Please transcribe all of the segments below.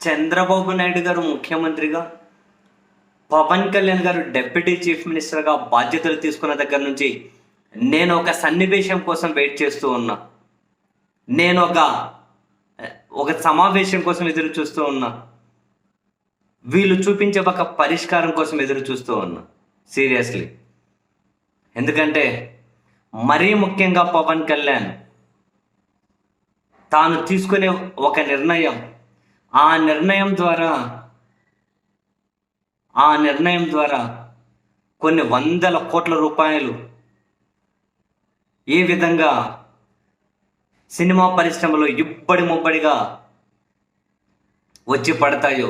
చంద్రబాబు నాయుడు గారు ముఖ్యమంత్రిగా, పవన్ కళ్యాణ్ గారు డిప్యూటీ చీఫ్ మినిస్టర్గా బాధ్యతలు తీసుకున్న దగ్గర నుంచి నేను ఒక సన్నివేశం కోసం వెయిట్ చేస్తూ ఉన్నా. నేను ఒక సమావేశం కోసం ఎదురు చూస్తూ ఉన్నా. వీళ్ళు చూపించే ఒక పరిష్కారం కోసం ఎదురు చూస్తూ ఉన్నా సీరియస్లీ. ఎందుకంటే మరీ ముఖ్యంగా పవన్ కళ్యాణ్ తాను తీసుకునే ఒక నిర్ణయం, ఆ నిర్ణయం ద్వారా కొన్ని వందల కోట్ల రూపాయలు ఏ విధంగా సినిమా పరిశ్రమలో ఇబ్బడి ముబ్బడిగా వచ్చి పడతాయో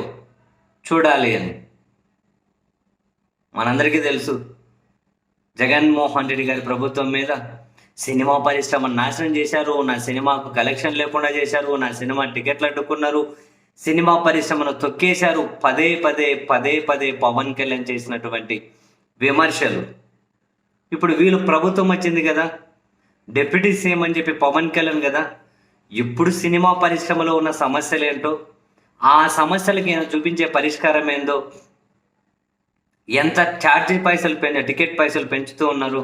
చూడాలి అని. మనందరికీ తెలుసు, జగన్మోహన్ రెడ్డి గారి ప్రభుత్వం మీద సినిమా పరిశ్రమ నాశనం చేశారు, నా సినిమాకు కలెక్షన్ లేకుండా చేశారు, నా సినిమా టికెట్లు అడ్డుకున్నారు, సినిమా పరిశ్రమను తొక్కేశారు. పదే పదే పదే పదే పవన్ కళ్యాణ్ చేసినటువంటి విమర్శలు. ఇప్పుడు వీళ్ళు ప్రభుత్వం వచ్చింది కదా, డిప్యూటీ సీఎం అని చెప్పి పవన్ కళ్యాణ్ కదా, ఇప్పుడు సినిమా పరిశ్రమలో ఉన్న సమస్యలు ఏంటో, ఆ సమస్యలకి చూపించే పరిష్కారం ఏందో, ఎంత టికెట్ పైసలు పెంచుతూ ఉన్నారు,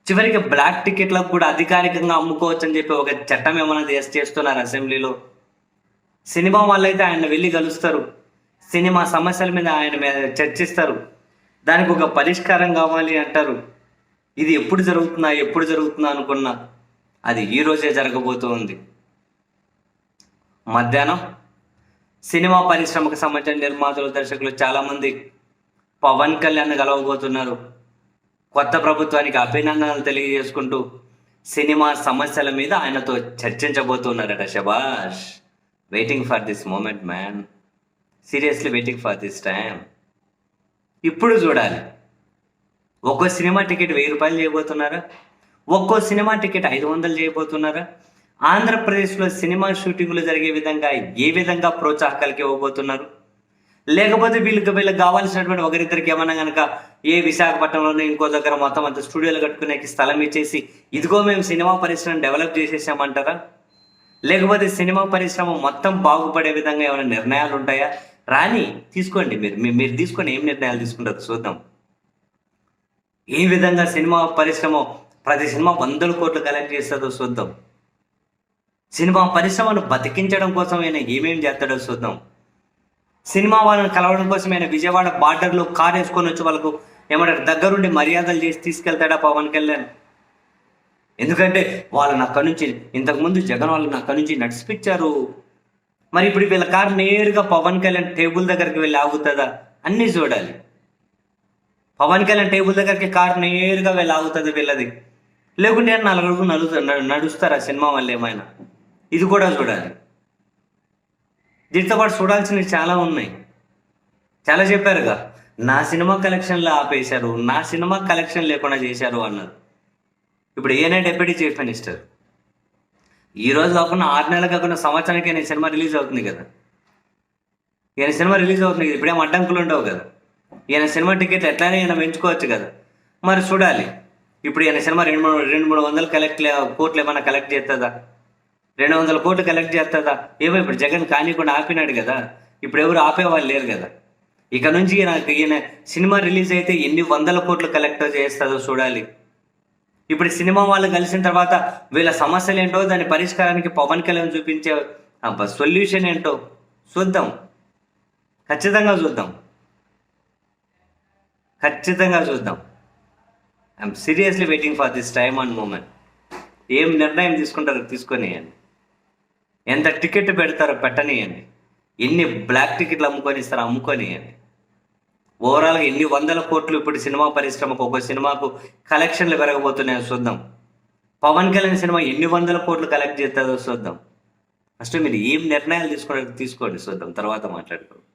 చివరికి బ్లాక్ టికెట్లకు కూడా అధికారికంగా అమ్ముకోవచ్చు అని చెప్పి ఒక చట్టం ఏమైనా చేస్తున్నారు అసెంబ్లీలో. సినిమా వాళ్ళైతే ఆయన వెళ్ళి కలుస్తారు, సినిమా సమస్యల మీద ఆయన మీద చర్చిస్తారు, దానికి ఒక పరిష్కారం కావాలి అంటారు. ఇది ఎప్పుడు జరుగుతుందా అనుకున్నా అది ఈరోజే జరగబోతూ ఉంది. మధ్యాహ్నం సినిమా పరిశ్రమకు సంబంధించిన నిర్మాతలు, దర్శకులు చాలామంది పవన్ కళ్యాణ్ కలవబోతున్నారు. కొత్త ప్రభుత్వానికి అభినందనలు తెలియజేసుకుంటూ సినిమా సమస్యల మీద ఆయనతో చర్చించబోతున్నారట. శబాష్, waiting for this moment man, seriously waiting for this time. ఇప్పుడు చూడాలి, ఒక్కో సినిమా టికెట్ 1000 రూపాయలు చేయబోతున్నారా, ఒక్కో సినిమా టికెట్ 500 చేయబోతున్నారా, ఆంధ్రప్రదేశ్లో సినిమా షూటింగ్లు జరిగే విధంగా ఏ విధంగా ప్రోత్సాహకాలకి ఇవ్వబోతున్నారు, లేకపోతే వీళ్ళకి కావాల్సినటువంటి ఒకరిద్దరికి ఏమన్నా కనుక ఏ విశాఖపట్నంలోనే ఇంకో దగ్గర మొత్తం అంత స్టూడియోలు కట్టుకునే స్థలం ఇచ్చేసి ఇదిగో మేము సినిమా పరిశ్రమను డెవలప్ చేసేసామంటారా, లేకపోతే సినిమా పరిశ్రమ మొత్తం బాగుపడే విధంగా ఏమైనా నిర్ణయాలు ఉంటాయా? రాని తీసుకోండి, మీరు తీసుకొని ఏం నిర్ణయాలు తీసుకుంటారు చూద్దాం. ఏ విధంగా సినిమా పరిశ్రమ ప్రతి సినిమా 100 కోట్లు కలెక్ట్ చేస్తుందో చూద్దాం. సినిమా పరిశ్రమను బతికించడం కోసం ఆయన ఏమేమి చేస్తాడో చూద్దాం. సినిమా వాళ్ళని కలవడం కోసం ఆయన విజయవాడ బార్డర్లో కార్ వేసుకొని వచ్చి వాళ్ళకు ఏమంటారు దగ్గరుండి మర్యాదలు చేసి తీసుకెళ్తాడా పవన్ కళ్యాణ్? ఎందుకంటే వాళ్ళని అక్కడి నుంచి, ఇంతకుముందు జగన్ వాళ్ళని అక్కడి నుంచి నడిచిపించారు. మరి ఇప్పుడు వీళ్ళ కారు నేరుగా పవన్ కళ్యాణ్ టేబుల్ దగ్గరికి వెళ్ళి ఆగుతుందా? అన్నీ చూడాలి. పవన్ కళ్యాణ్ టేబుల్ దగ్గరికి కారు నేరుగా వెళ్ళి ఆగుతుంది వీళ్ళది, లేకుంటే నలుగురు నడుస్తారా సినిమా వాళ్ళు ఏమైనా? ఇది కూడా చూడాలి. దీంతో పాటు చూడాల్సినవి చాలా ఉన్నాయి. చాలా చెప్పారుగా, నా సినిమా కలెక్షన్లో ఆపేశారు, నా సినిమా కలెక్షన్ లేకుండా చేశారు అన్నారు. ఇప్పుడు ఈయన డిప్యూటీ చీఫ్ మినిస్టర్. ఈరోజు కాకుండా 6 నెలలు కాకుండా సంవత్సరానికి ఈయన సినిమా రిలీజ్ అవుతుంది కదా. ఇప్పుడేం అడ్డంకులు ఉండవు కదా. ఈయన సినిమా టికెట్లు ఎట్లానే ఈయన పెంచుకోవచ్చు కదా. మరి చూడాలి, ఇప్పుడు ఈయన సినిమా 200-300 కోట్లు ఏమైనా కలెక్ట్ చేస్తుందా? 200 కోట్లు కలెక్ట్ చేస్తుందా? ఏమో ఇప్పుడు జగన్ కానీకుండా ఆపినాడు కదా, ఇప్పుడు ఎవరు ఆపేవాళ్ళు లేరు కదా. ఇక నుంచి ఈయన సినిమా రిలీజ్ అయితే ఎన్ని 100 కోట్లు కలెక్ట్ చేస్తుందో చూడాలి. ఇప్పుడు సినిమా వాళ్ళు కలిసిన తర్వాత వీళ్ళ సమస్యలు ఏంటో, దాని పరిష్కారానికి పవన్ కళ్యాణ్ చూపించే సొల్యూషన్ ఏంటో చూద్దాం. ఖచ్చితంగా చూద్దాం. I'm seriously waiting for this time and moment. ఏం నిర్ణయం తీసుకుంటారో తీసుకొనియండి, ఎంత టికెట్ పెడతారో పెట్టనియండి, ఎన్ని బ్లాక్ టికెట్లు అమ్ముకొనిస్తారో అమ్ముకొనియండి. ఓవరాల్గా ఎన్ని 100 కోట్లు ఇప్పుడు సినిమా పరిశ్రమకు, ఒక సినిమాకు కలెక్షన్లు పెరగబోతున్నాయో చూద్దాం. పవన్ కళ్యాణ్ సినిమా ఎన్ని 100 కోట్లు కలెక్ట్ చేస్తుందో చూద్దాం. ఫస్ట్ మీరు ఏం నిర్ణయాలు తీసుకోండి చూద్దాం, తర్వాత మాట్లాడుకోండి.